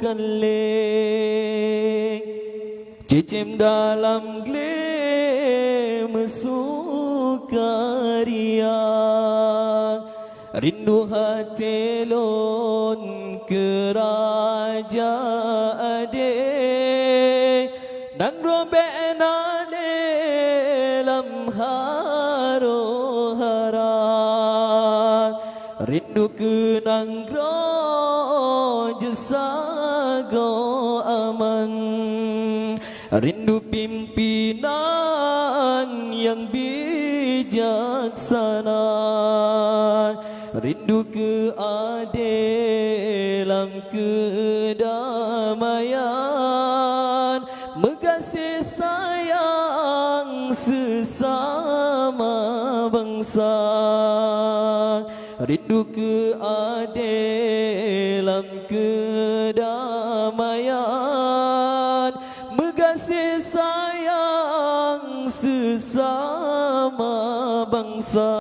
bukan leng, cicim dalam glem sukaria, rindu hati lon keraja ade, dan robek na dalam haro hara, rindu kenang jesago aman, rindu pimpinan yang bijaksana, rindu keadilan kedamaian, mengasihi sayang sesama bangsa, rindu keadilan kedamaian, mengasihi sayang sesama bangsa.